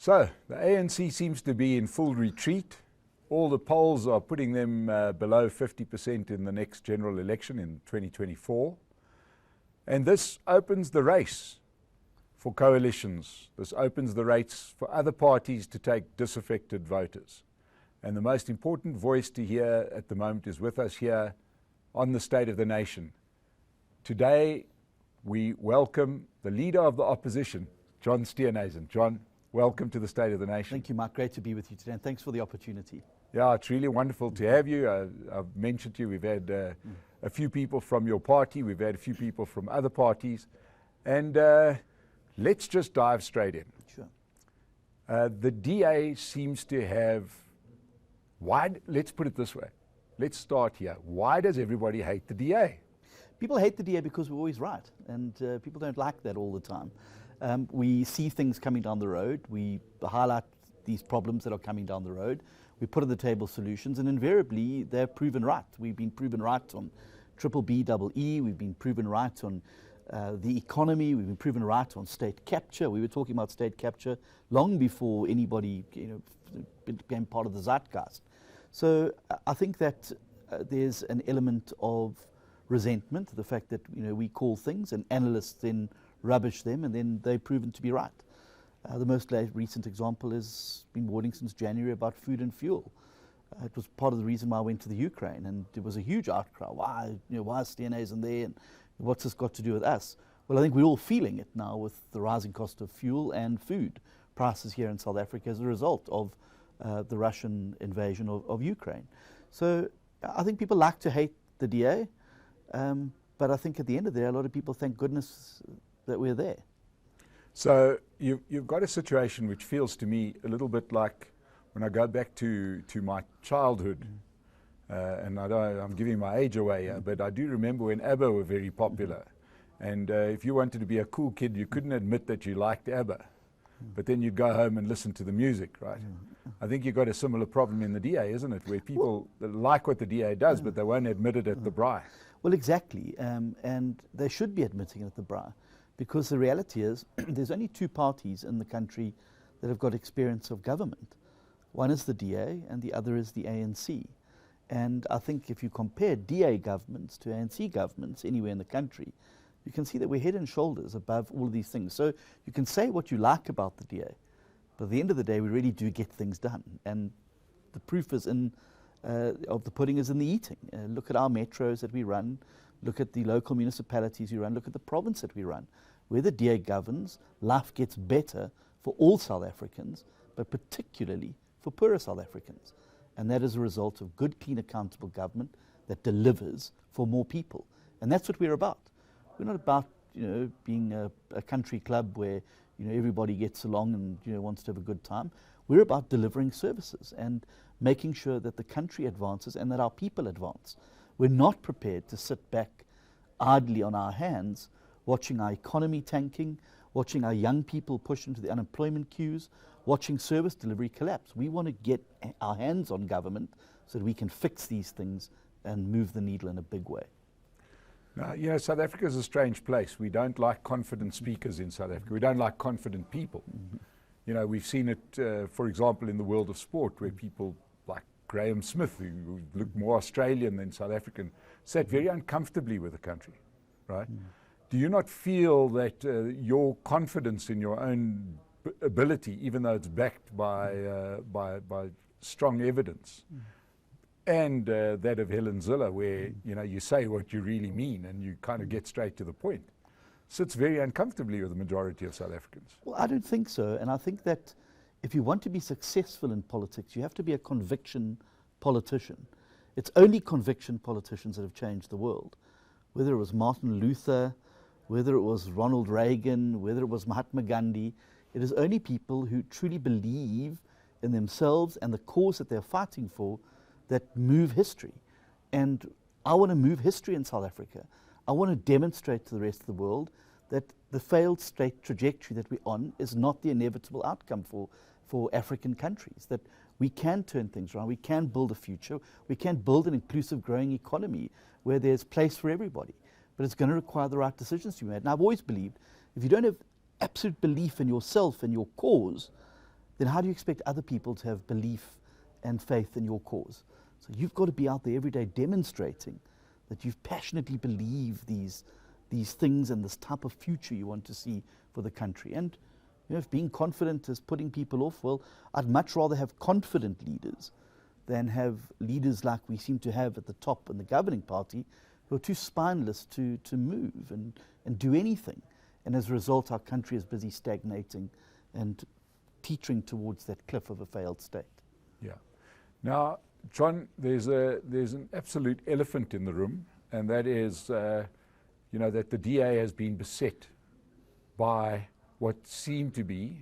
So, the ANC seems to be in full retreat. All the polls are putting them below 50% in the next general election in 2024. And this opens the race for coalitions. This opens the race for other parties to take disaffected voters. And the most important voice to hear at the moment is with us here on the State of the Nation. Today, we welcome the Leader of the Opposition, John Steenhuisen. John, welcome to the State of the Nation. Thank you, Mark. Great to be with you today, and thanks for the opportunity. Yeah, it's really wonderful to have you. I've mentioned to you, we've had a few people from your party, we've had a few people from other parties, and let's just dive straight in. Sure. The DA seems to have, let's put it this way, let's start here. Why does everybody hate the DA? People hate the DA because we're always right, and people don't like that all the time. We see things coming down the road, we highlight these problems that are coming down the road, we put on the table solutions, and invariably they're proven right. We've been proven right on BBBEE, we've been proven right on the economy, we've been proven right on state capture. We were talking about state capture long before anybody became part of the zeitgeist. So I think that there's an element of resentment, the fact that we call things and analysts then rubbish them and then they're proven to be right. The most recent example has been warning since January about food and fuel. It was part of the reason why I went to the Ukraine, and there was a huge outcry. Why is Steenhuisen there, and what's this got to do with us? Well, I think we're all feeling it now with the rising cost of fuel and food prices here in South Africa as a result of the Russian invasion of Ukraine. So I think people like to hate the DA, but I think at the end of the day, a lot of people thank goodness that we're there. So you've got a situation which feels to me a little bit like when I go back to my childhood, and I'm giving my age away here, but I do remember when ABBA were very popular. And if you wanted to be a cool kid, you couldn't admit that you liked ABBA. But then you'd go home and listen to the music, right? I think you've got a similar problem in the DA, isn't it? Where people like what the DA does, but they won't admit it at the braai. Well, exactly. And they should be admitting it at the braai. Because the reality is, there's only two parties in the country that have got experience of government. One is the DA and the other is the ANC. And I think if you compare DA governments to ANC governments anywhere in the country, you can see that we're head and shoulders above all of these things. So you can say what you like about the DA, but at the end of the day, we really do get things done. And the proof is of the pudding is in the eating. Look at our metros that we run, look at the local municipalities we run, look at the province that we run. Where the DA governs, life gets better for all South Africans, but particularly for poorer South Africans. And that is a result of good, clean, accountable government that delivers for more people. And that's what we're about. We're not about being a country club where everybody gets along and wants to have a good time. We're about delivering services and making sure that the country advances and that our people advance. We're not prepared to sit back idly on our hands watching our economy tanking, watching our young people push into the unemployment queues, watching service delivery collapse. We want to get our hands on government so that we can fix these things and move the needle in a big way. Now, South Africa is a strange place. We don't like confident speakers in South Africa. We don't like confident people. We've seen it, for example, in the world of sport, where people like Graham Smith, who looked more Australian than South African, sat very uncomfortably with the country, right? Do you not feel that your confidence in your own ability, even though it's backed by strong evidence, and that of Helen Zille, where you say what you really mean and you kind of get straight to the point, sits very uncomfortably with the majority of South Africans? Well, I don't think so, and I think that if you want to be successful in politics, you have to be a conviction politician. It's only conviction politicians that have changed the world. Whether it was Martin Luther, whether it was Ronald Reagan, whether it was Mahatma Gandhi, it is only people who truly believe in themselves and the cause that they're fighting for that move history. And I want to move history in South Africa. I want to demonstrate to the rest of the world that the failed state trajectory that we're on is not the inevitable outcome for African countries, that we can turn things around, we can build a future, we can build an inclusive, growing economy where there's place for everybody. But it's going to require the right decisions to be made. And I've always believed if you don't have absolute belief in yourself and your cause, then how do you expect other people to have belief and faith in your cause? So you've got to be out there every day demonstrating that you passionately believe these things and this type of future you want to see for the country. And if being confident is putting people off, well, I'd much rather have confident leaders than have leaders like we seem to have at the top in the governing party who are too spineless to move and do anything. And as a result, our country is busy stagnating and teetering towards that cliff of a failed state. Yeah. Now, John, there's an absolute elephant in the room, and that is, that the DA has been beset by what seem to be,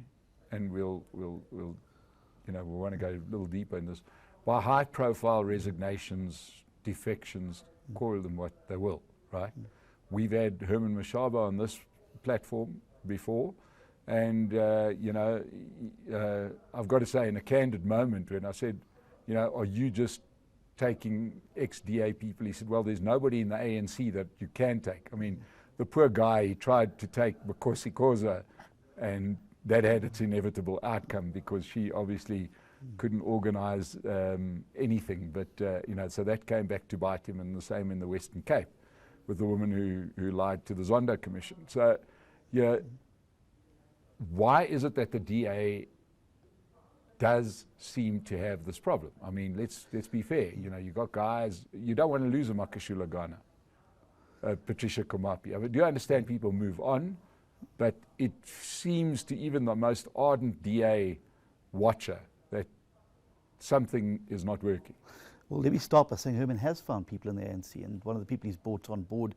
and we'll want to go a little deeper in this, by high-profile resignations, defections, call them what they will, right? We've had Herman Mashaba on this platform before, and I've got to say, in a candid moment when I said, are you just taking ex-DA people? He said, well, there's nobody in the ANC that you can take. I mean, the poor guy, he tried to take Makosi Koza, and that had its inevitable outcome because she obviously couldn't organize anything. But, so that came back to bite him, and the same in the Western Cape with the woman who lied to the Zondo Commission. So, why is it that the DA does seem to have this problem? I mean, let's be fair. You got guys, you don't want to lose a Makashula Ghana, Patricia Komapi. I mean, do you understand people move on? But it seems to even the most ardent DA watcher that something is not working. Well, let me start by saying Herman has found people in the ANC, and one of the people he's brought on board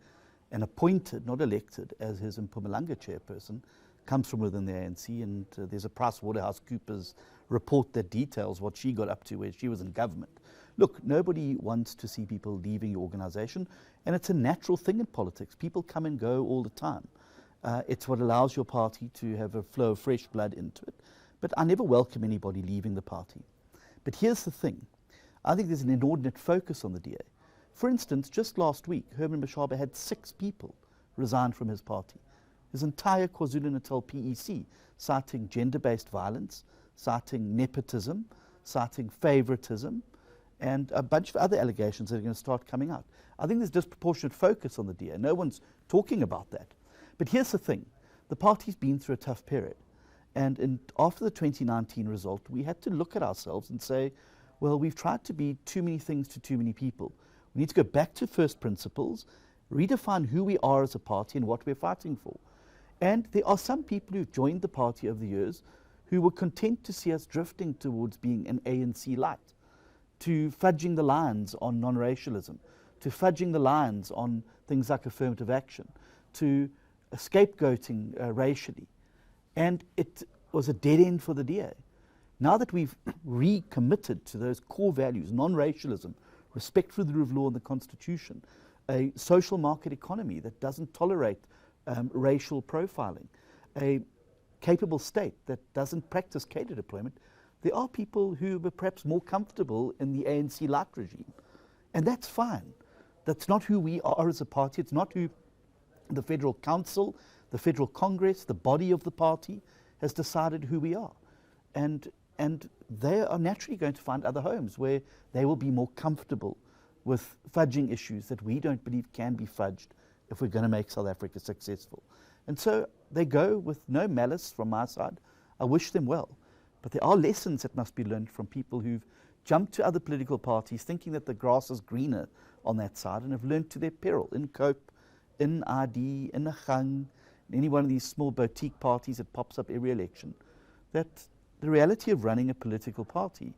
and appointed, not elected, as his Mpumalanga chairperson, comes from within the ANC, and there's a PricewaterhouseCoopers report that details what she got up to where she was in government. Look, nobody wants to see people leaving your organization, and it's a natural thing in politics. People come and go all the time. It's what allows your party to have a flow of fresh blood into it. But I never welcome anybody leaving the party. But here's the thing. I think there's an inordinate focus on the DA. For instance, just last week, Herman Mashaba had 6 people resign from his party. His entire KwaZulu-Natal PEC, citing gender-based violence, citing nepotism, citing favoritism, and a bunch of other allegations that are going to start coming out. I think there's disproportionate focus on the DA. No one's talking about that. But here's the thing. The party's been through a tough period. And after the 2019 result, we had to look at ourselves and say, well, we've tried to be too many things to too many people. We need to go back to first principles, redefine who we are as a party and what we're fighting for. And there are some people who've joined the party over the years who were content to see us drifting towards being an ANC light, to fudging the lines on non-racialism, to fudging the lines on things like affirmative action, to scapegoating racially. And it was a dead end for the DA. Now that we've recommitted to those core values, non-racialism, respect for the rule of law and the Constitution, a social market economy that doesn't tolerate racial profiling, a capable state that doesn't practice cadre deployment, there are people who were perhaps more comfortable in the ANC light regime. And that's fine. That's not who we are as a party. It's not who the Federal Council, the Federal Congress, the body of the party has decided who we are. And they are naturally going to find other homes where they will be more comfortable with fudging issues that we don't believe can be fudged if we're going to make South Africa successful. And so they go with no malice from my side. I wish them well. But there are lessons that must be learned from people who've jumped to other political parties thinking that the grass is greener on that side and have learned to their peril in COPE, in ID, in Gang, in any one of these small boutique parties that pops up every election, that the reality of running a political party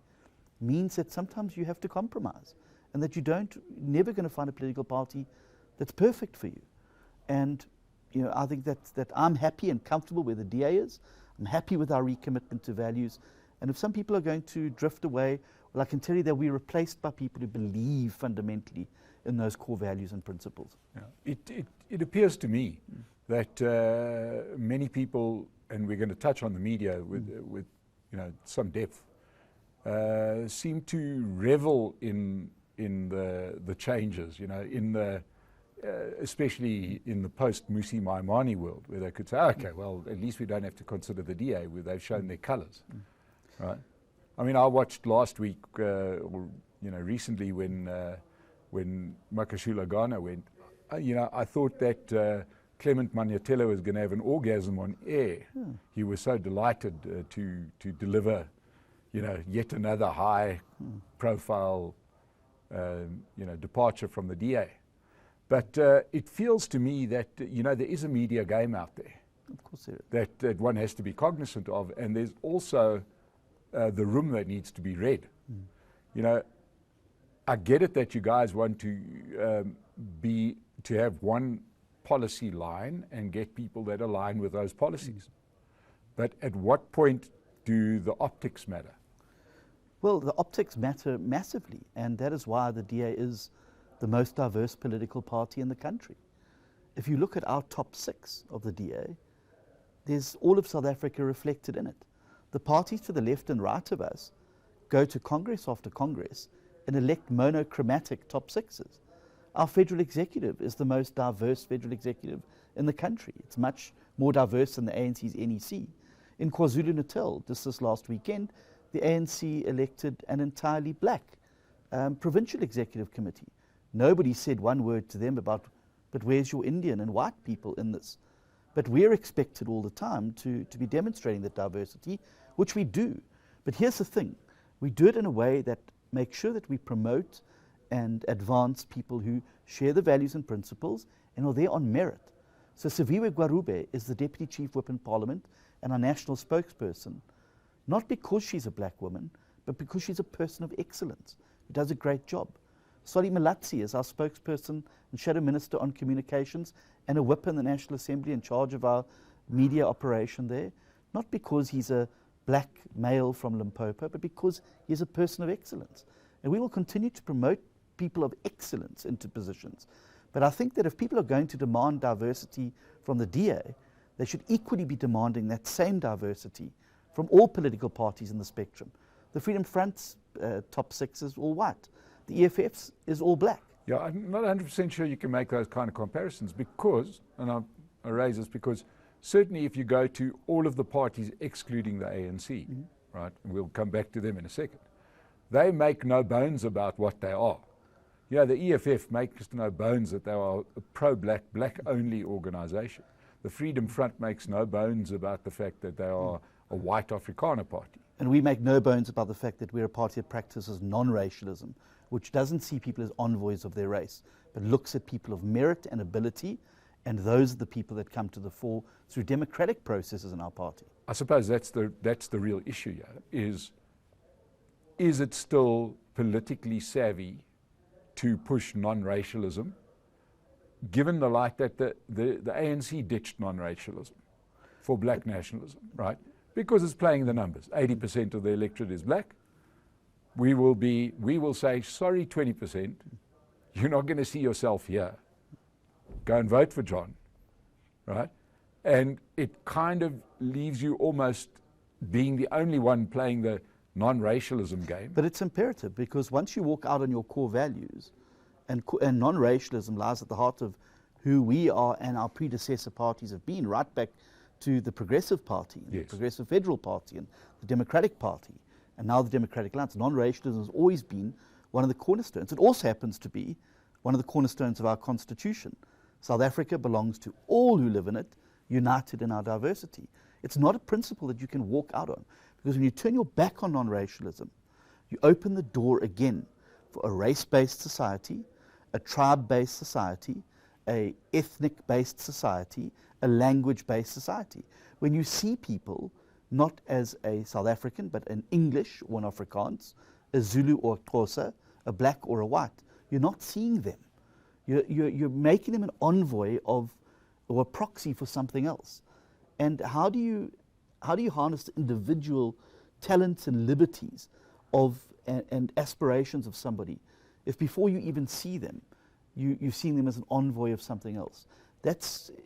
means that sometimes you have to compromise and that you're never going to find a political party that's perfect for you. And I think that I'm happy and comfortable where the DA is. I'm happy with our recommitment to values. And if some people are going to drift away, well, I can tell you that we're replaced by people who believe fundamentally in those core values and principles. Yeah. It appears to me that many people, and we're going to touch on the media with some depth, seem to revel in the changes, especially in the post-Musi Maimane world, where they could say, okay, well, at least we don't have to consider the DA, where they've shown their colours. Right. I mean, I watched last week, or recently when Makashula Ghana went. I thought that Clement Manyathela was going to have an orgasm on air. He was so delighted to deliver, yet another high-profile, departure from the DA. But it feels to me that there is a media game out there. Of course there is. That one has to be cognizant of, and there's also the room that needs to be read. I get it that you guys want to have one policy line and get people that align with those policies. But at what point do the optics matter? Well, the optics matter massively, and that is why the DA is the most diverse political party in the country. If you look at our top 6 of the DA, there's all of South Africa reflected in it. The parties to the left and right of us go to Congress after Congress and elect monochromatic top 6s. Our federal executive is the most diverse federal executive in the country. It's much more diverse than the ANC's NEC. In KwaZulu-Natal, just this last weekend, the ANC elected an entirely black provincial executive committee. Nobody said one word to them about, but where's your Indian and white people in this? But we're expected all the time to be demonstrating that diversity, which we do. But here's the thing, we do it in a way that makes sure that we promote and advance people who share the values and principles and are there on merit. So Siviwe Gwarube is the Deputy Chief Whip in Parliament and our national spokesperson, not because she's a black woman, but because she's a person of excellence who does a great job. Solly Malatsi is our spokesperson and Shadow Minister on Communications and a whip in the National Assembly in charge of our media operation there, not because he's a black male from Limpopo, but because he's a person of excellence. And we will continue to promote people of excellence into positions. But I think that if people are going to demand diversity from the DA, they should equally be demanding that same diversity from all political parties in the spectrum. The Freedom Front's top 6 is all white. The EFF's is all black. Yeah, I'm not 100% sure you can make those kind of comparisons because, and I raise this because certainly if you go to all of the parties excluding the ANC, right, and we'll come back to them in a second, they make no bones about what they are. The EFF makes no bones that they are a pro-black, black-only organization. The Freedom Front makes no bones about the fact that they are a white Afrikaner party. And we make no bones about the fact that we're a party that practices non-racialism, which doesn't see people as envoys of their race, but looks at people of merit and ability, and those are the people that come to the fore through democratic processes in our party. I suppose that's the real issue here, is it still politically savvy to push non-racialism, given the light that the ANC ditched non-racialism for black nationalism, right? Because it's playing the numbers. 80% of the electorate is black. We will say, sorry, 20%, you're not going to see yourself here. Go and vote for John, right? And it kind of leaves you almost being the only one playing the non-racialism game. But it's imperative because once you walk out on your core values, and non-racialism lies at the heart of who we are and our predecessor parties have been, right back to the Progressive Party, and the Progressive Federal Party, and the Democratic Party, and now the Democratic Alliance. Non-racialism has always been one of the cornerstones. It also happens to be one of the cornerstones of our Constitution. South Africa belongs to all who live in it, united in our diversity. It's not a principle that you can walk out on, because when you turn your back on non-racialism, you open the door again for a race-based society, a tribe-based society, a ethnic-based society, a language-based society. When you see people not as a South African, but an English or an Afrikaans, a Zulu or a Xhosa, a black or a white, you're not seeing them. You're making them an envoy of, or a proxy for something else. And how do you harness the individual talents and liberties of and aspirations of somebody if before you even see them, you've seen them as an envoy of something else?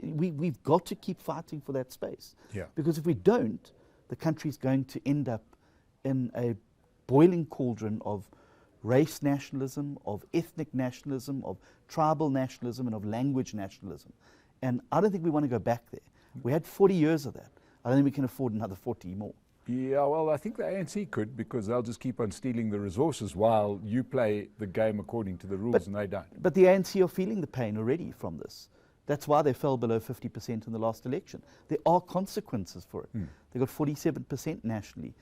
We've got to keep fighting for that space. Yeah. Because if we don't, the country's going to end up in a boiling cauldron of race nationalism, of ethnic nationalism, of tribal nationalism, and of language nationalism. And I don't think we want to go back there. We had 40 years of that. I don't think we can afford another 40 more. Yeah, well, I think the ANC could, because they'll just keep on stealing the resources while you play the game according to the rules, and they don't. But the ANC are feeling the pain already from this. That's why they fell below 50% in the last election. There are consequences for it. They got 47% nationally.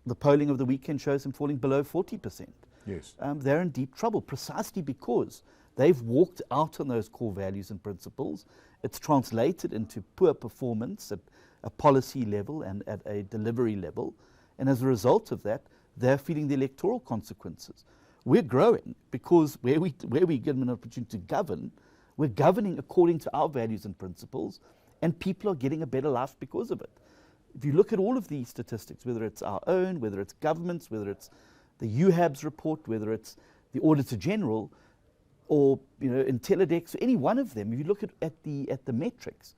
The polling of the weekend shows them falling below 40%. Yes. They're in deep trouble precisely because they've walked out on those core values and principles. It's translated into poor performance at a policy level and at a delivery level. And as a result of that, they're feeling the electoral consequences. We're growing because where we get an opportunity to govern, we're governing according to our values and principles, and people are getting a better life because of it. If you look at all of these statistics, whether it's our own, whether it's governments, whether it's the UHAB's report, whether it's the Auditor General, or Intellidex, or any one of them, if you look at the metrics,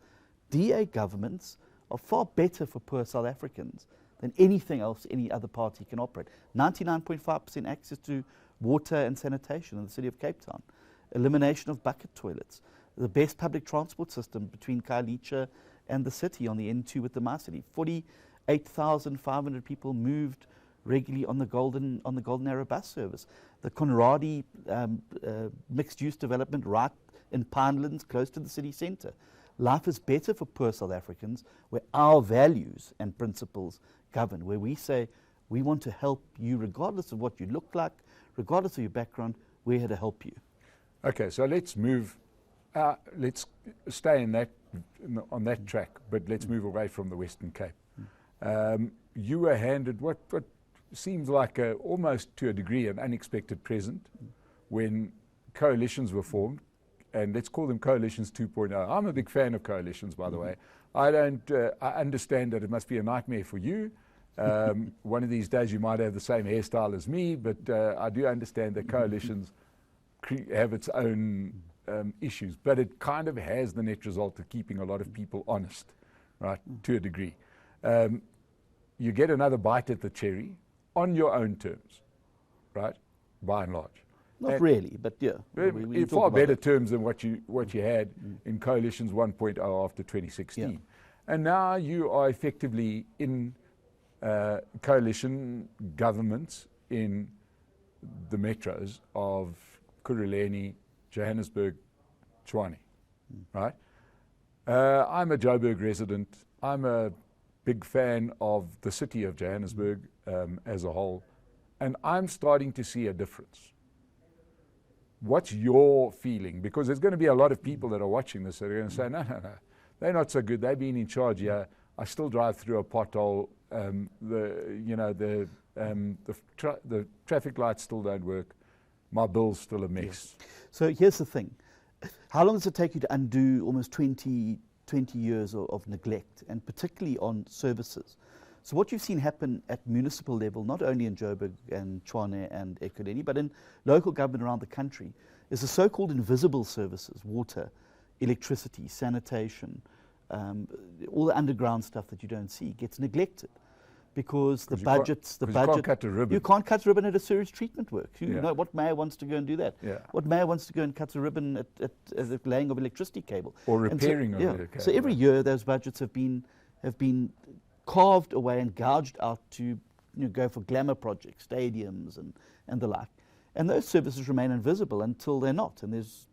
DA governments are far better for poor South Africans than anything else any other party can operate. 99.5% access to water and sanitation in the city of Cape Town. Elimination of bucket toilets. The best public transport system between Khayelitsha and the city on the N2 with the MyCity. 48,500 people moved regularly on the Golden Arrow bus service. The Conradi mixed-use development right in Pinelands, close to the city centre. Life is better for poor South Africans where our values and principles govern, where we say we want to help you regardless of what you look like, regardless of your background, we're here to help you. Okay, so let's move, let's stay on that track, but let's move away from the Western Cape. You were handed what seems like almost to a degree an unexpected present when coalitions were formed. And let's call them coalitions 2.0. I'm a big fan of coalitions, by the way. I understand that it must be a nightmare for you. One of these days you might have the same hairstyle as me, but I do understand that coalitions have its own issues. But it kind of has the net result of keeping a lot of people honest, right, to a degree. You get another bite at the cherry on your own terms, right, by and large. Not really, but yeah. In far better terms than what you had in Coalitions 1.0 after 2016. Yeah. And now you are effectively in coalition governments in the metros of Kuruleni, Johannesburg, Tshwane, right? I'm a Joburg resident. I'm a big fan of the city of Johannesburg as a whole, and I'm starting to see a difference. What's your feeling? Because there's going to be a lot of people that are watching this that are going to say, no, they're not so good. They've been in charge here. I still drive through a pothole. The traffic lights still don't work. My bill's still a mess. Yes. So here's the thing. How long does it take you to undo almost 20 years of neglect, and particularly on services? So what you've seen happen at municipal level, not only in Joburg and Tshwane and Ekurhuleni, but in local government around the country, is the so-called invisible services, water, electricity, sanitation, all the underground stuff that you don't see gets neglected because the budgets, you can't cut a ribbon. You can't cut a ribbon at a sewage treatment work. You know, what mayor wants to go and do that? Yeah. What mayor wants to go and cut a ribbon at the laying of electricity cable? Or repairing of the cable. So every year those budgets have been carved away and gouged out to go for glamour projects, stadiums and the like. And those services remain invisible until they're not. And there's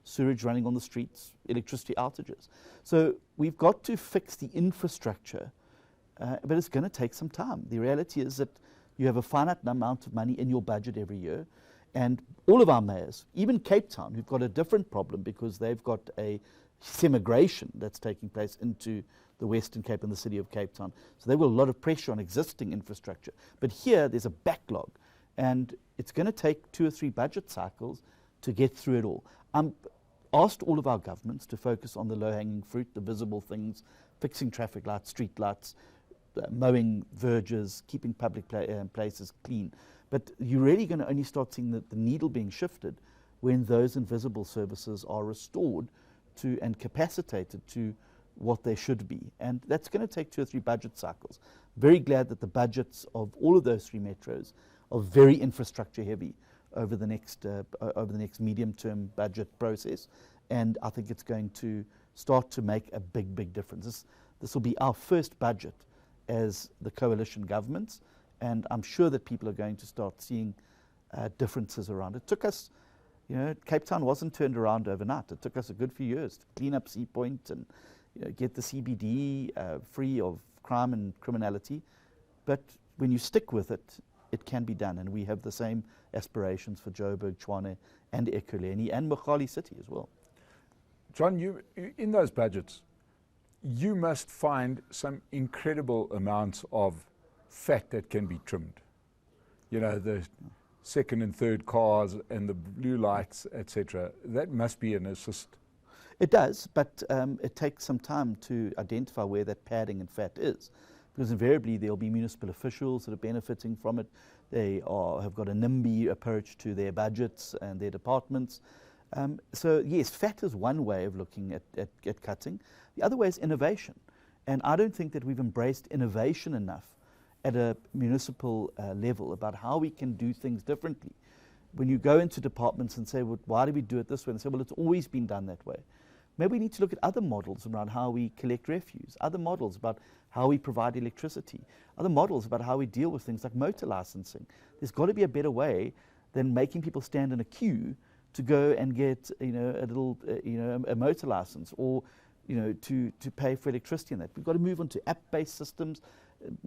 sewage running on the streets, electricity outages. So we've got to fix the infrastructure, but it's going to take some time. The reality is that you have a finite amount of money in your budget every year, and all of our mayors, even Cape Town, who've got a different problem because they've got a semigration that's taking place into the Western Cape and the city of Cape Town. So there will a lot of pressure on existing infrastructure. But here there's a backlog, and it's going to take 2 or 3 budget cycles to get through it all. Asked all of our governments to focus on the low-hanging fruit, the visible things, fixing traffic lights, street lights, mowing verges, keeping public places clean. But you're really going to only start seeing the needle being shifted when those invisible services are restored to and capacitated to what they should be. And that's going to take 2 or 3 budget cycles. Very glad that the budgets of all of those 3 metros are very infrastructure heavy over the next medium-term budget process, and I think it's going to start to make a big difference. This will be our first budget as the coalition governments, and I'm sure that people are going to start seeing differences around. It took us, Cape Town wasn't turned around overnight. It took us a good few years to clean up Sea Point and get the CBD free of crime and criminality. But when you stick with it, it can be done, and we have the same aspirations for Joburg, Tshwane, and Ekurhuleni, and Mogale City as well. John, you in those budgets, you must find some incredible amounts of fat that can be trimmed. The second and third cars and the blue lights, etc. That must be an assist. It does, but it takes some time to identify where that padding and fat is, because invariably there will be municipal officials that are benefiting from it. They have got a NIMBY approach to their budgets and their departments. So yes, fat is one way of looking at cutting. The other way is innovation. And I don't think that we've embraced innovation enough at a municipal level about how we can do things differently. When you go into departments and say, well, why do we do it this way? And they say, well, it's always been done that way. Maybe we need to look at other models around how we collect refuse, other models about how we provide electricity, other models about how we deal with things like motor licensing. There's got to be a better way than making people stand in a queue to go and get a little a motor license, or to pay for electricity and that. We've got to move on to app-based systems.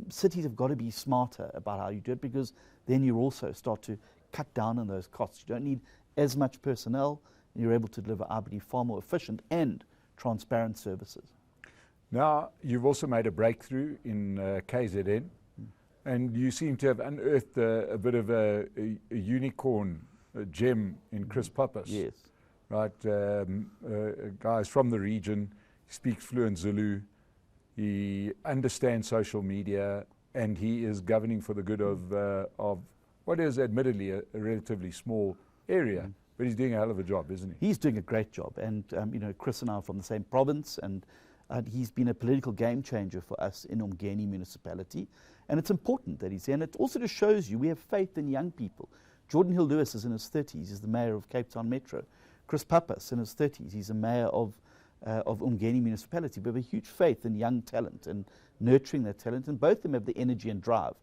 Cities have got to be smarter about how you do it, because then you also start to cut down on those costs. You don't need as much personnel, and you're able to deliver, I believe, far more efficient and transparent services. Now, you've also made a breakthrough in KZN, and you seem to have unearthed a bit of a unicorn, a gem in Chris Pappas. Yes. Right, guys from the region, he speaks fluent Zulu, he understands social media, and he is governing for the good of what is admittedly a relatively small area, but he's doing a hell of a job, isn't he? He's doing a great job, and Chris and I are from the same province, and he's been a political game changer for us in Umgeni municipality, and it's important that he's here, and it also just shows you we have faith in young people. Jordan Hill-Lewis is in his 30s, he's the mayor of Cape Town Metro. Chris Pappas in his 30s, he's a mayor of Umgeni municipality. We have a huge faith in young talent and nurturing that talent, and both of them have the energy and drive.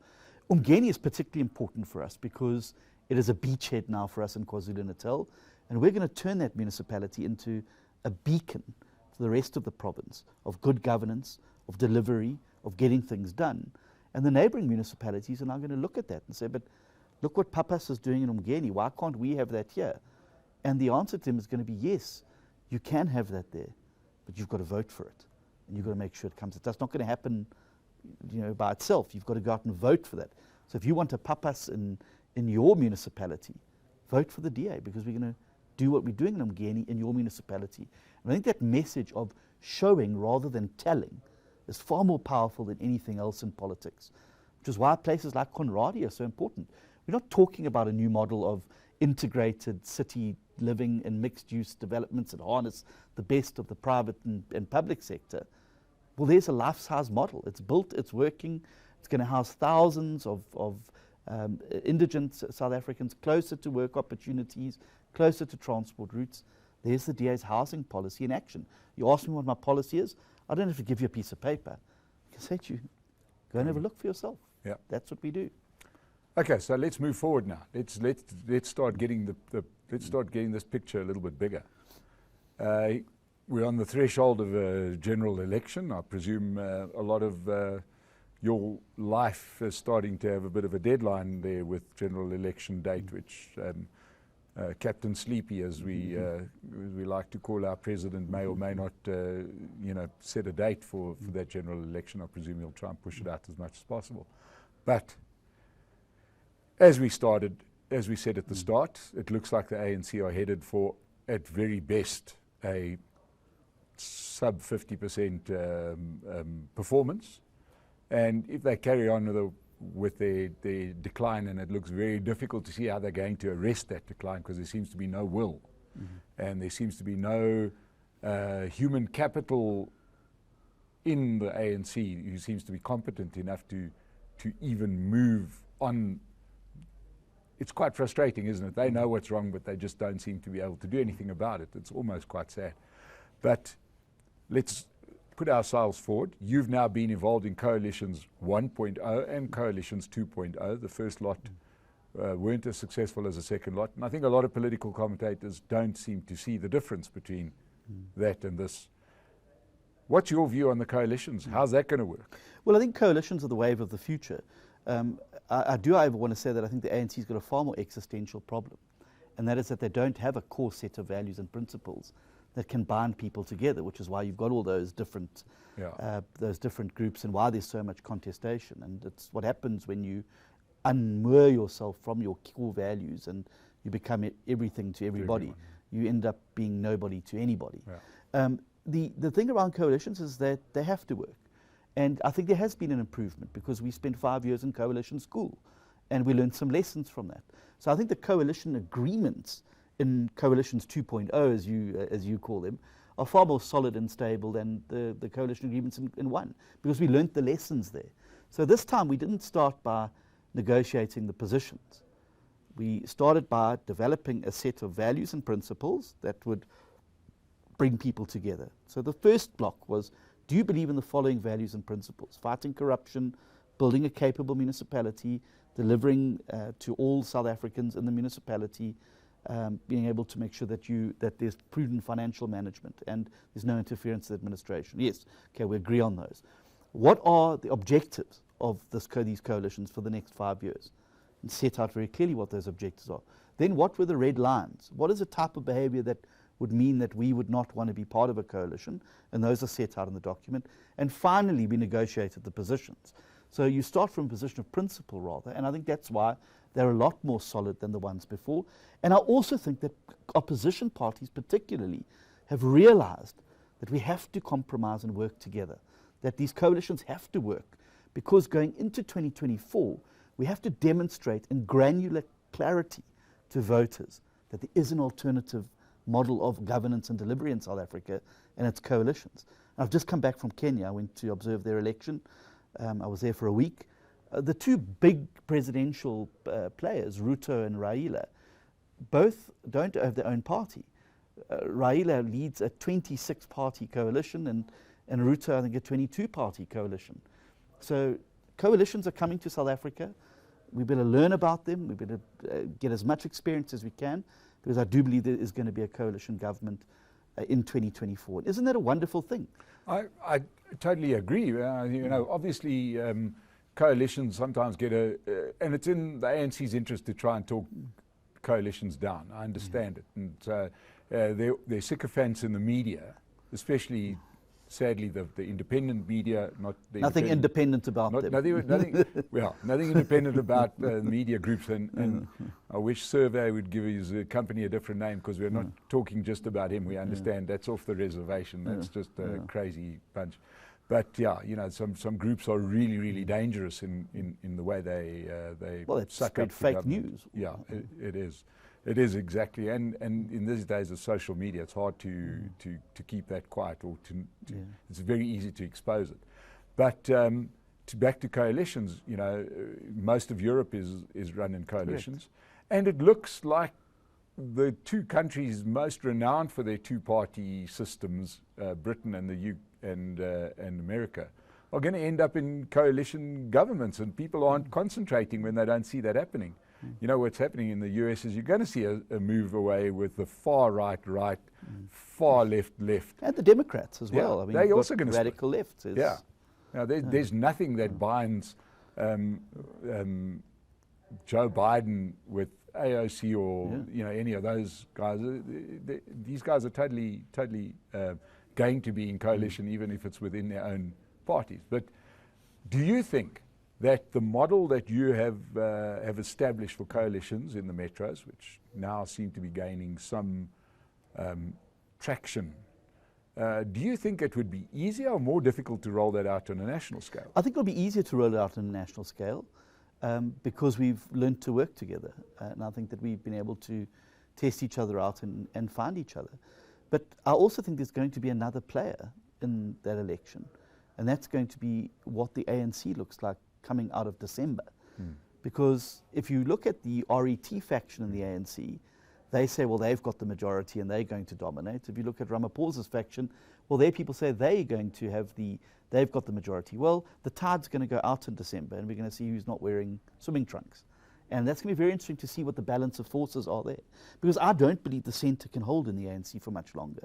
Umgeni is particularly important for us because it is a beachhead now for us in KwaZulu-Natal, and we're going to turn that municipality into a beacon for the rest of the province of good governance, of delivery, of getting things done. And the neighbouring municipalities are now going to look at that and say, but look what Pappas is doing in Umgeni, why can't we have that here? And the answer to them is going to be, yes, you can have that there, but you've got to vote for it. And you've got to make sure it comes. That's not going to happen by itself. You've got to go out and vote for that. So if you want a Pappas in your municipality, vote for the DA, because we're going to do what we're doing in Umgeni in your municipality. And I think that message of showing rather than telling is far more powerful than anything else in politics, which is why places like Conradie are so important. We're not talking about a new model of integrated city living and mixed-use developments that harness the best of the private and public sector. Well, there's a life-size model. It's built, it's working, it's going to house thousands of indigent South Africans closer to work opportunities, closer to transport routes. There's the DA's housing policy in action. You ask me what my policy is, I don't have to give you a piece of paper. I can say to you, go and have a look for yourself. Yeah. That's what we do. Okay, so let's move forward now. Let's start getting let's start getting this picture a little bit bigger. We're on the threshold of a general election. I presume a lot of your life is starting to have a bit of a deadline there with general election date, which Captain Sleepy, as we like to call our president, may or may not set a date for that general election. I presume he'll try and push it out as much as possible. But as we said at the start, it looks like the ANC are headed for, at very best, a sub 50% performance. And if they carry on with their decline, and it looks very difficult to see how they're going to arrest that decline, because there seems to be no will. And there seems to be no human capital in the ANC who seems to be competent enough to even move on. It's quite frustrating, isn't it? They know what's wrong, but they just don't seem to be able to do anything about it. It's almost quite sad. But let's put ourselves forward. You've now been involved in Coalitions 1.0 and Coalitions 2.0. The first lot weren't as successful as the second lot. And I think a lot of political commentators don't seem to see the difference between that and this. What's your view on the coalitions? How's that going to work? Well, I think coalitions are the wave of the future. I do, however, want to say that I think the ANC's got a far more existential problem, and that is that they don't have a core set of values and principles that can bind people together, which is why you've got all those different groups and why there's so much contestation. And it's what happens when you unmoor yourself from your core values and you become everything to everybody. You end up being nobody to anybody. Yeah. The thing around coalitions is that they have to work. And I think there has been an improvement because we spent 5 years in coalition school and we learned some lessons from that. So I think the coalition agreements in Coalitions 2.0, as you call them, are far more solid and stable than the coalition agreements in 1, because we learned the lessons there. So this time we didn't start by negotiating the positions. We started by developing a set of values and principles that would bring people together. So the first block was, do you believe in the following values and principles? Fighting corruption, building a capable municipality, delivering to all South Africans in the municipality, being able to make sure that there's prudent financial management and there's no interference in administration. Yes, okay, we agree on those. What are the objectives of these coalitions for the next 5 years? And set out very clearly what those objectives are. Then what were the red lines? What is the type of behavior that would mean that we would not want to be part of a coalition? And those are set out in the document. And finally, we negotiated the positions. So you start from a position of principle, rather, and I think that's why they're a lot more solid than the ones before. And I also think that opposition parties particularly have realized that we have to compromise and work together, that these coalitions have to work, because going into 2024, we have to demonstrate in granular clarity to voters that there is an alternative model of governance and delivery in South Africa, and it's coalitions. I've just come back from Kenya. I went to observe their election. I was there for a week. The two big presidential players, Ruto and Raila, both don't have their own party. Raila leads a 26-party coalition, and Ruto, I think, a 22-party coalition. So coalitions are coming to South Africa. We better learn about them. We better get as much experience as we can, because I do believe there is going to be a coalition government in 2024. Isn't that a wonderful thing? I totally agree. You know, obviously, coalitions sometimes get and it's in the ANC's interest to try and talk coalitions down. I understand it. And they're sycophants in the media, especially, sadly, the independent media. Nothing independent about them. Nothing independent about media groups. And I wish Survey would give his company a different name, because we're not talking just about him. We understand that's off the reservation. That's just a crazy bunch. But yeah, you know, some groups are really, really dangerous in the way they suck up fake news. Yeah, it is. It is, exactly, and in these days of social media, it's hard to keep that quiet, or it's very easy to expose it. But back to coalitions, you know, most of Europe is run in coalitions. Correct. And it looks like the two countries most renowned for their two-party systems, Britain and America, are going to end up in coalition governments, and people aren't concentrating when they don't see that happening. You know, what's happening in the US is you're going to see a move away with the far right, far left. And the Democrats as well. Yeah, I mean, they're also going to radical left. Yeah. Now, there's nothing that binds Joe Biden with AOC or you know, any of those guys. These guys are totally going to be in coalition, even if it's within their own parties. But do you think that the model that you have established for coalitions in the metros, which now seem to be gaining some traction, do you think it would be easier or more difficult to roll that out on a national scale? I think it'll be easier to roll it out on a national scale because we've learned to work together. And I think that we've been able to test each other out and find each other. But I also think there's going to be another player in that election. And that's going to be what the ANC looks like coming out of December. Because if you look at the RET faction in the ANC, they say, well, they've got the majority and they're going to dominate. If you look at Ramaphosa's faction, well, their people say they're going to have they've got the majority. Well, the tide's going to go out in December, and we're going to see who's not wearing swimming trunks. And that's going to be very interesting to see what the balance of forces are there. Because I don't believe the centre can hold in the ANC for much longer.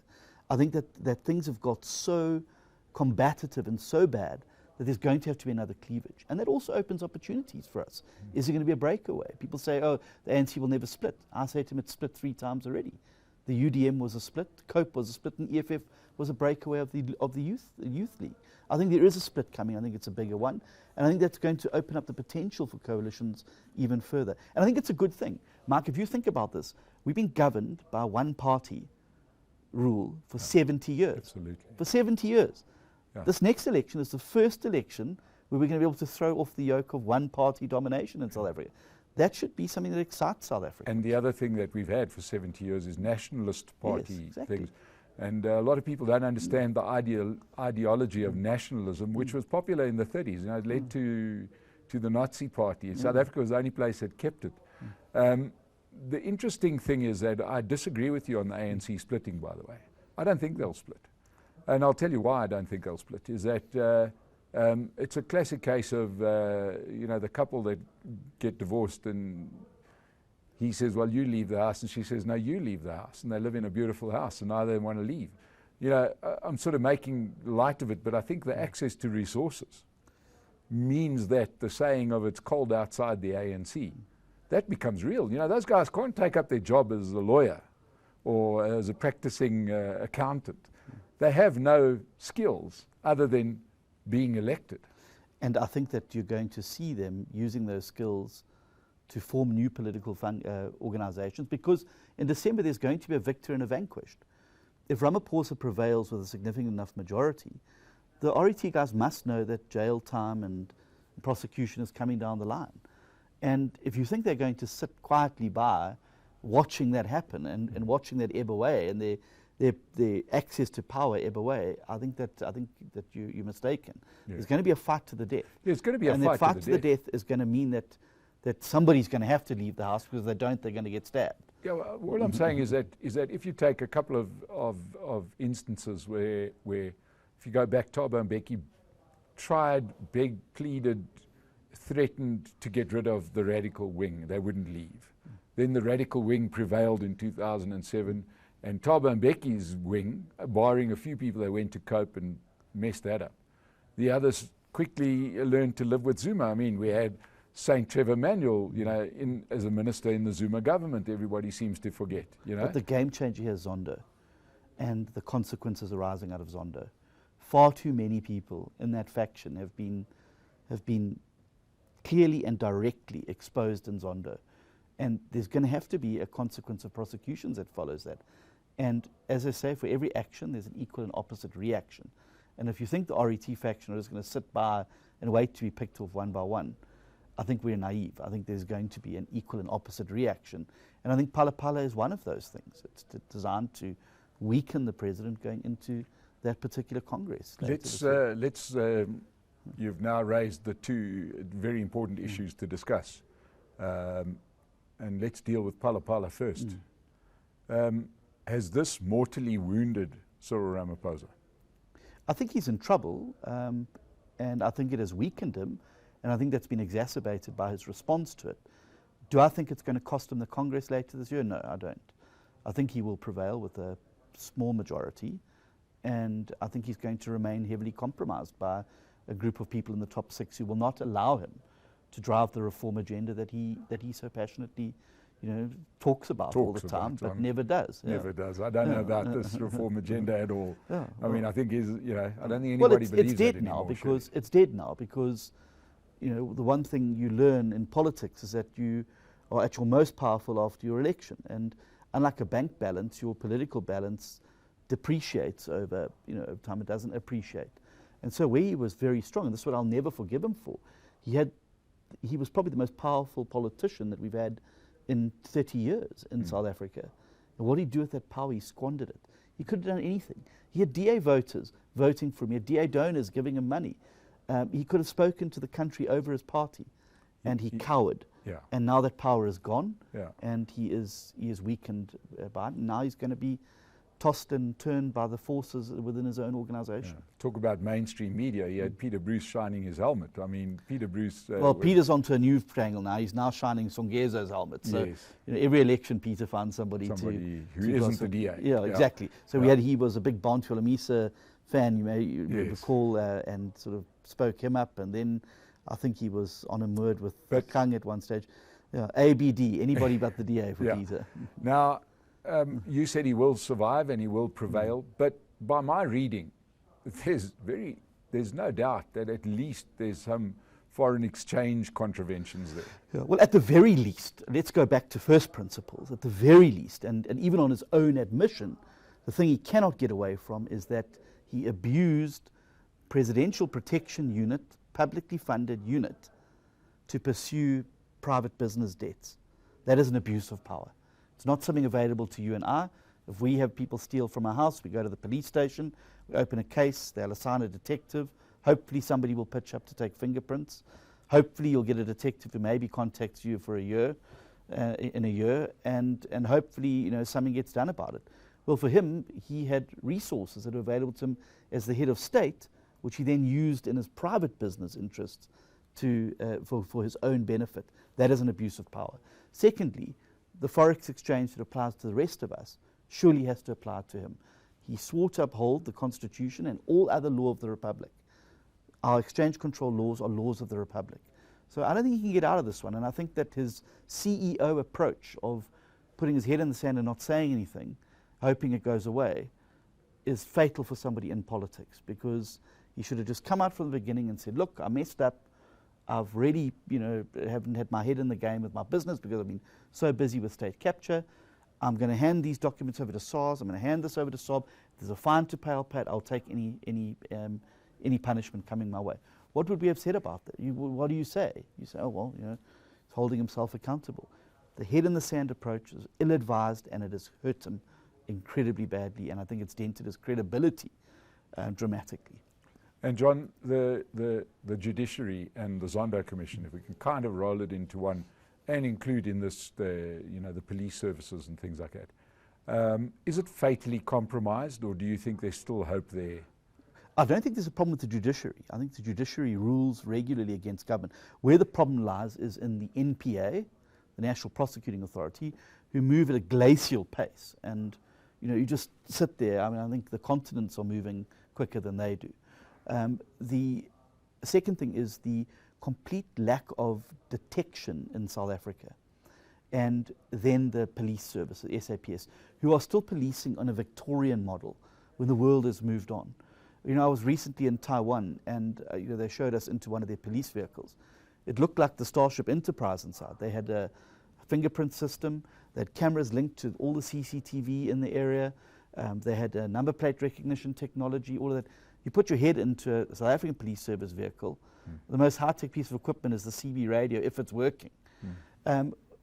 I think that things have got so combative and so bad that there's going to have to be another cleavage. And that also opens opportunities for us. Is there going to be a breakaway? People say, oh, the ANC will never split. I say to them, it's split 3 times already. The UDM was a split, COPE was a split, and EFF was a breakaway of the youth league. I think there is a split coming. I think it's a bigger one. And I think that's going to open up the potential for coalitions even further. And I think it's a good thing. Mark, if you think about this, we've been governed by one party rule for 70 years. Absolutely. For 70 years. Yeah. This next election is the first election where we're going to be able to throw off the yoke of one-party domination in South Africa. That should be something that excites South Africa. And the other thing that we've had for 70 years is nationalist party exactly. things. And a lot of people don't understand the ideology of nationalism, which was popular in the 30s. You know, it led to the Nazi Party. South Africa was the only place that kept it. The interesting thing is that I disagree with you on the ANC splitting, by the way. I don't think they'll split. And I'll tell you why I don't think they'll split, is that it's a classic case of, the couple that get divorced and he says, well, you leave the house, and she says, no, you leave the house. And they live in a beautiful house, and neither of them want to leave. You know, I'm sort of making light of it, but I think the access to resources means that the saying of it's cold outside the ANC, that becomes real. You know, those guys can't take up their job as a lawyer or as a practicing accountant. They have no skills other than being elected. And I think that you're going to see them using those skills to form new political organizations, because in December there's going to be a victor and a vanquished. If Ramaphosa prevails with a significant enough majority, the RET guys must know that jail time and prosecution is coming down the line. And if you think they're going to sit quietly by watching that happen and watching that ebb away and their access to power ebb away, I think that you're mistaken. Yeah. There's going to be a fight to the death. There's going to be a and fight that fight to the death is going to mean that somebody's going to have to leave the house, because if they don't, they're going to get stabbed. Yeah, well, what I'm saying is that if you take a couple of instances where if you go back, Thabo and Mbeki tried, begged, pleaded, threatened to get rid of the radical wing. They wouldn't leave. Then the radical wing prevailed in 2007, and Thabo and Mbeki's wing, barring a few people that went to COPE and messed that up. The others quickly learned to live with Zuma. I mean, we had St. Trevor Manuel, as a minister in the Zuma government. Everybody seems to forget, But the game changer here is Zondo, and the consequences arising out of Zondo. Far too many people in that faction have been clearly and directly exposed in Zondo. And there's going to have to be a consequence of prosecutions that follows that. And as I say, for every action, there's an equal and opposite reaction. And if you think the RET faction are just going to sit by and wait to be picked off one by one, I think we're naive. I think there's going to be an equal and opposite reaction. And I think Phala Phala is one of those things. It's designed to weaken the president going into that particular Congress. You've now raised the two very important issues to discuss. And let's deal with Phala Phala first. Has this mortally wounded Cyril Ramaphosa? I think he's in trouble, and I think it has weakened him, and I think that's been exacerbated by his response to it. Do I think it's going to cost him the Congress later this year? No, I don't. I think he will prevail with a small majority, and I think he's going to remain heavily compromised by a group of people in the top 6 who will not allow him to drive the reform agenda that he so passionately talks about all the time, but never does. Never does. I don't know about this reform agenda at all. Yeah, I mean, I think I don't think anybody believes it's dead that now anymore, because it's dead now because the one thing you learn in politics is that you are at your most powerful after your election, and unlike a bank balance, your political balance depreciates over time. It doesn't appreciate, and so where he was very strong, and this is what I'll never forgive him for. He was probably the most powerful politician that we've had in 30 years in South Africa. And what did he do with that power? He squandered it. He could have done anything. He had DA voters voting for him. He had DA donors giving him money. He could have spoken to the country over his party. and he cowered. Yeah. And now that power is gone, Yeah. and he is weakened by it. And now he's going to be tossed and turned by the forces within his own organisation. Yeah. Talk about mainstream media. He had Peter Bruce shining his helmet. I mean, Peter Bruce. Well, Peter's onto a new triangle now. He's now shining Songezo's helmet. So Yes. every election, Peter finds somebody who to isn't gossip. the DA. Yeah, exactly. So he was a big Bantu Lamisa fan, you Yes. recall, and sort of spoke him up. And then I think he was on a word with Kang at one stage. Yeah, ABD, anybody but the DA for Peter. Now, you said he will survive and he will prevail, but by my reading, there's no doubt that at least there's some foreign exchange contraventions there. Yeah, well, at the very least, let's go back to first principles. At the very least, and even on his own admission, the thing he cannot get away from is that he abused Presidential Protection Unit, publicly funded unit, to pursue private business debts. That is an abuse of power. It's not something available to you and I. If we have people steal from our house, we go to the police station, we open a case, they'll assign a detective. Hopefully somebody will pitch up to take fingerprints. Hopefully you'll get a detective who maybe contacts you for a year, in a year, and hopefully something gets done about it. Well, for him, he had resources that were available to him as the head of state, which he then used in his private business interests for his own benefit. That is an abuse of power. Secondly, the forex exchange that applies to the rest of us surely has to apply to him. He swore to uphold the Constitution and all other law of the Republic. Our exchange control laws are laws of the Republic. So I don't think he can get out of this one, and I think that his CEO approach of putting his head in the sand and not saying anything, hoping it goes away, is fatal for somebody in politics, because he should have just come out from the beginning and said, look, I messed up. I've really, haven't had my head in the game with my business because I've been so busy with state capture. I'm going to hand these documents over to SARS. I'm going to hand this over to SOB. If there's a fine to pay, I'll take any punishment coming my way. What would we have said about that? What do you say? You say, oh, well, he's holding himself accountable. The head in the sand approach is ill-advised, and it has hurt him incredibly badly, and I think it's dented his credibility dramatically. And John, the judiciary and the Zondo Commission, if we can kind of roll it into one and include in this the police services and things like that, is it fatally compromised, or do you think there's still hope there? I don't think there's a problem with the judiciary. I think the judiciary rules regularly against government. Where the problem lies is in the NPA, the National Prosecuting Authority, who move at a glacial pace. And you just sit there. I mean, I think the continents are moving quicker than they do. The second thing is the complete lack of detection in South Africa. And then the police service, the SAPS, who are still policing on a Victorian model when the world has moved on. I was recently in Taiwan, and they showed us into one of their police vehicles. It looked like the Starship Enterprise inside. They had a fingerprint system. They had cameras linked to all the CCTV in the area. They had a number plate recognition technology, all of that. You put your head into a South African police service vehicle, the most high-tech piece of equipment is the CB radio, if it's working.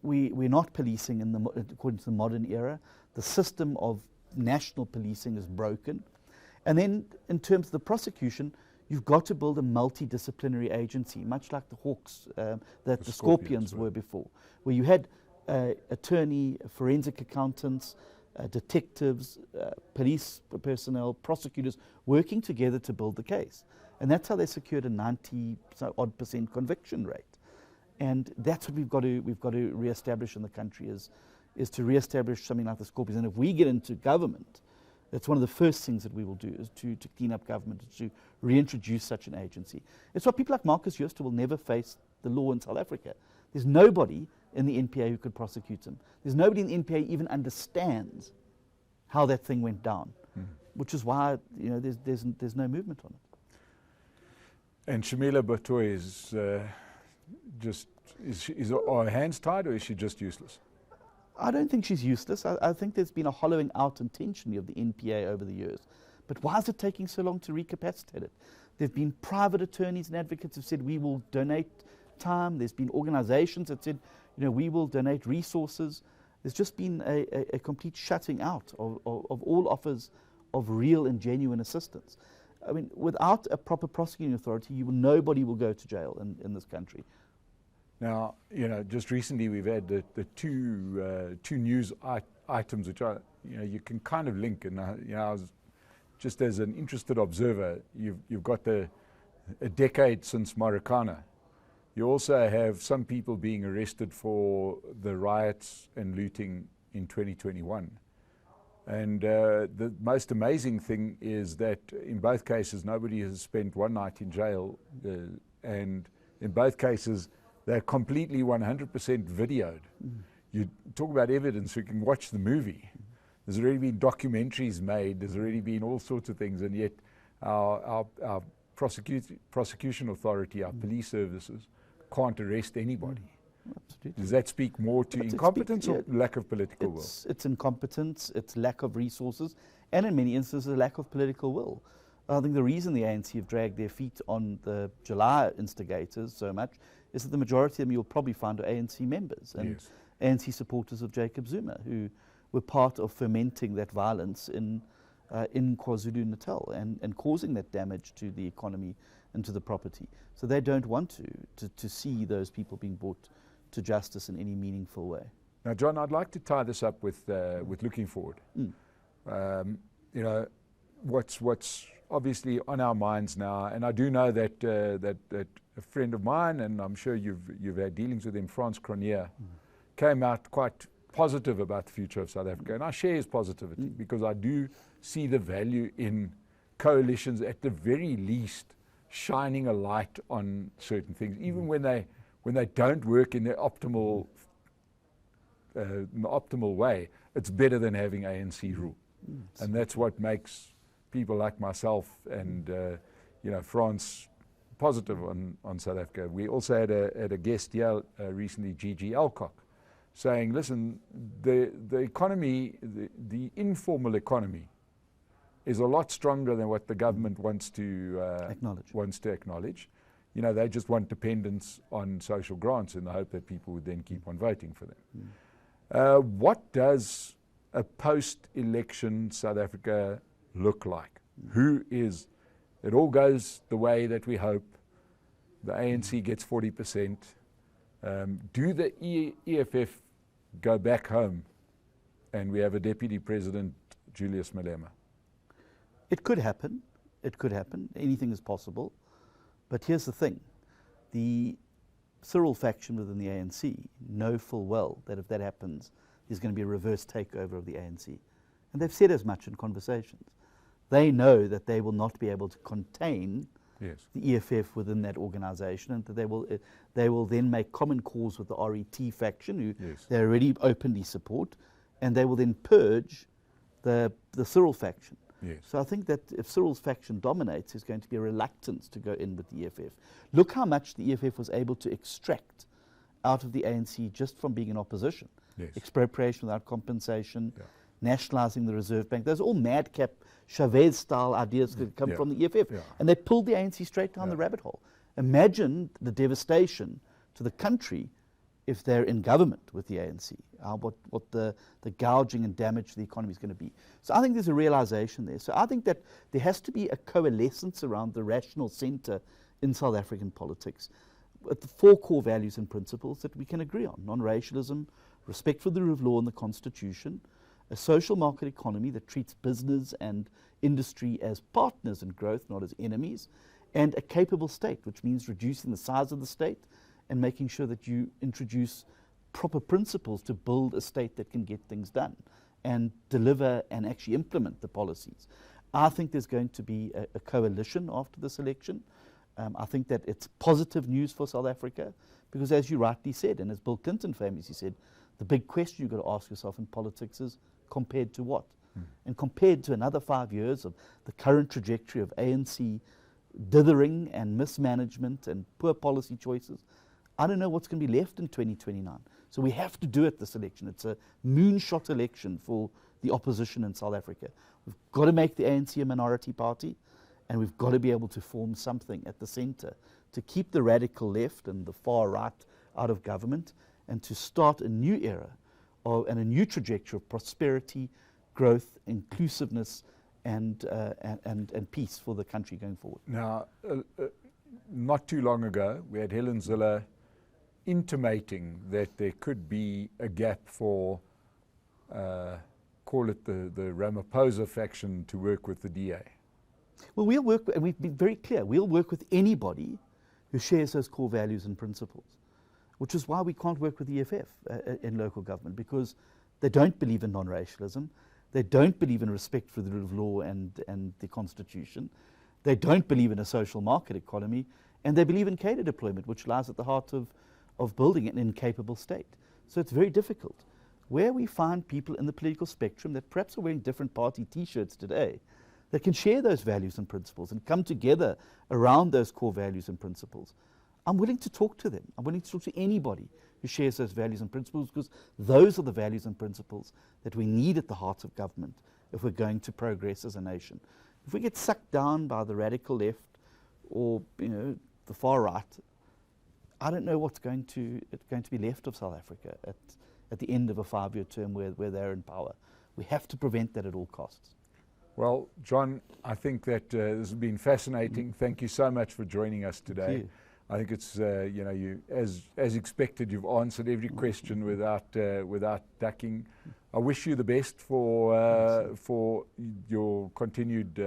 We're not policing according to the modern era. The system of national policing is broken. And then in terms of the prosecution, you've got to build a multidisciplinary agency, much like the Hawks, that the Scorpions were before, where you had attorney, forensic accountants, detectives, police personnel, prosecutors working together to build the case. And that's how they secured a 90-odd% conviction rate. And that's what we've got to reestablish in the country, is to reestablish something like the Scorpions. And if we get into government, that's one of the first things that we will do, is to clean up government, to reintroduce such an agency. It's why people like Marcus Jooste will never face the law in South Africa. There's nobody in the NPA who could prosecute him. There's nobody in the NPA even understands how that thing went down, which is why there's no movement on it. And Shamila Batoy is are her hands tied, or is she just useless? I don't think she's useless. I think there's been a hollowing out intentionally of the NPA over the years. But why is it taking so long to recapacitate it? There have been private attorneys and advocates who said, we will donate time. There's been organizations that said, we will donate resources. There's just been a complete shutting out of all offers of real and genuine assistance. I mean, without a proper prosecuting authority, nobody will go to jail in this country. Now, just recently we've had the two news items which are, you can kind of link, and I was just as an interested observer, you've got a decade since Marikana. You also have some people being arrested for the riots and looting in 2021. And the most amazing thing is that in both cases, nobody has spent one night in jail, and in both cases, they're completely 100% videoed. You talk about evidence, you can watch the movie. There's already been documentaries made, there's already been all sorts of things, and yet our prosecution authority, our police services, can't arrest anybody. Absolutely. Does that speak more to incompetence or lack of political will? It's incompetence, it's lack of resources, and in many instances, a lack of political will. I think the reason the ANC have dragged their feet on the July instigators so much is that the majority of them you'll probably find are ANC members and ANC supporters of Jacob Zuma, who were part of fermenting that violence in KwaZulu-Natal and causing that damage to the economy and to the property. So they don't want to see those people being brought to justice in any meaningful way. Now, John, I'd like to tie this up with looking forward. What's obviously on our minds now, and I do know that that a friend of mine, and I'm sure you've had dealings with him, Frans Cronje, came out quite positive about the future of South Africa, and I share his positivity because I do see the value in coalitions, at the very least, shining a light on certain things, even when they don't work in the optimal way. It's better than having ANC rule, and that's what makes people like myself and France positive on South Africa. We also had a guest here recently, Gigi Alcock, saying, listen, the economy, the informal economy, is a lot stronger than what the government wants to acknowledge. They just want dependence on social grants in the hope that people would then keep on voting for them. What does a post-election South Africa look like? It all goes the way that we hope. The ANC gets 40%. Do the EFF go back home and we have a deputy president, Julius Malema? It could happen. It could happen. Anything is possible. But here's the thing. The Cyril faction within the ANC know full well that if that happens, there's going to be a reverse takeover of the ANC. And they've said as much in conversations. They know that they will not be able to contain the EFF within that organization, and that they will then make common cause with the RET faction, who they already openly support, and they will then purge the Cyril faction. So I think that if Cyril's faction dominates, there's going to be a reluctance to go in with the EFF. Look how much the EFF was able to extract out of the ANC just from being in opposition. Expropriation without compensation, nationalizing the Reserve Bank. Those are all madcap Chavez-style ideas that come from the EFF. And they pulled the ANC straight down the rabbit hole. Imagine the devastation to the country if they're in government with the ANC, what the gouging and damage to the economy is going to be. So I think there's a realization there. So I think that there has to be a coalescence around the rational center in South African politics, with the 4 core values and principles that we can agree on: non-racialism, respect for the rule of law and the Constitution, a social market economy that treats business and industry as partners in growth, not as enemies, and a capable state, which means reducing the size of the state and making sure that you introduce proper principles to build a state that can get things done and deliver and actually implement the policies. I think there's going to be a coalition after this election. I think that it's positive news for South Africa because, as you rightly said, and as Bill Clinton famously said, the big question you've got to ask yourself in politics is compared to what? And compared to another 5 years of the current trajectory of ANC dithering and mismanagement and poor policy choices, I don't know what's going to be left in 2029. So we have to do it this election. It's a moonshot election for the opposition in South Africa. We've got to make the ANC a minority party, and we've got to be able to form something at the center to keep the radical left and the far right out of government, and to start a new era and a new trajectory of prosperity, growth, inclusiveness, and peace for the country going forward. Now, not too long ago, we had Helen Zille intimating that there could be a gap for, call it the Ramaphosa faction, to work with the DA? Well, we'll work, and we've been very clear, we'll work with anybody who shares those core values and principles, which is why we can't work with the EFF in local government, because they don't believe in non-racialism, they don't believe in respect for the rule of law and the Constitution, they don't believe in a social market economy, and they believe in cadre deployment, which lies at the heart of building an incapable state. So it's very difficult. Where we find people in the political spectrum that perhaps are wearing different party T-shirts today, that can share those values and principles and come together around those core values and principles, I'm willing to talk to them. I'm willing to talk to anybody who shares those values and principles, because those are the values and principles that we need at the heart of government if we're going to progress as a nation. If we get sucked down by the radical left or the far right, I don't know what's going to be left of South Africa at the end of a 5-year term where they're in power. We have to prevent that at all costs. Well, John, I think that this has been fascinating. Thank you so much for joining us today. I think it's you as expected, you've answered every question without ducking. I wish you the best for your continued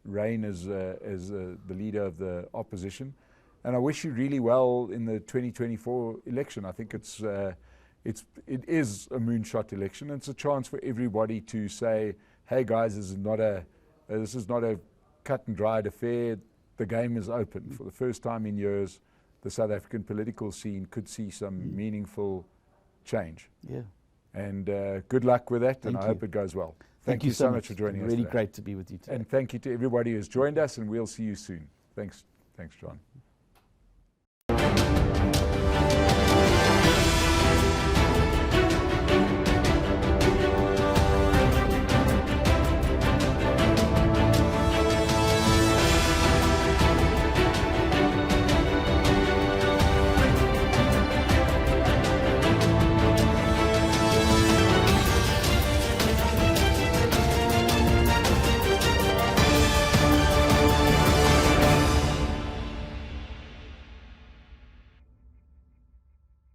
reign as the leader of the opposition, and I wish you really well in the 2024 election. I think it is a moonshot election, and it's a chance for everybody to say, hey guys, this is not a cut and dried affair. The game is open. For the first time in years, the South African political scene could see some meaningful change. Yeah. And good luck with that, and I hope it goes well. Thank you so much for joining us. Really great to be with you today. And thank you to everybody who's joined us, and we'll see you soon. Thanks, John.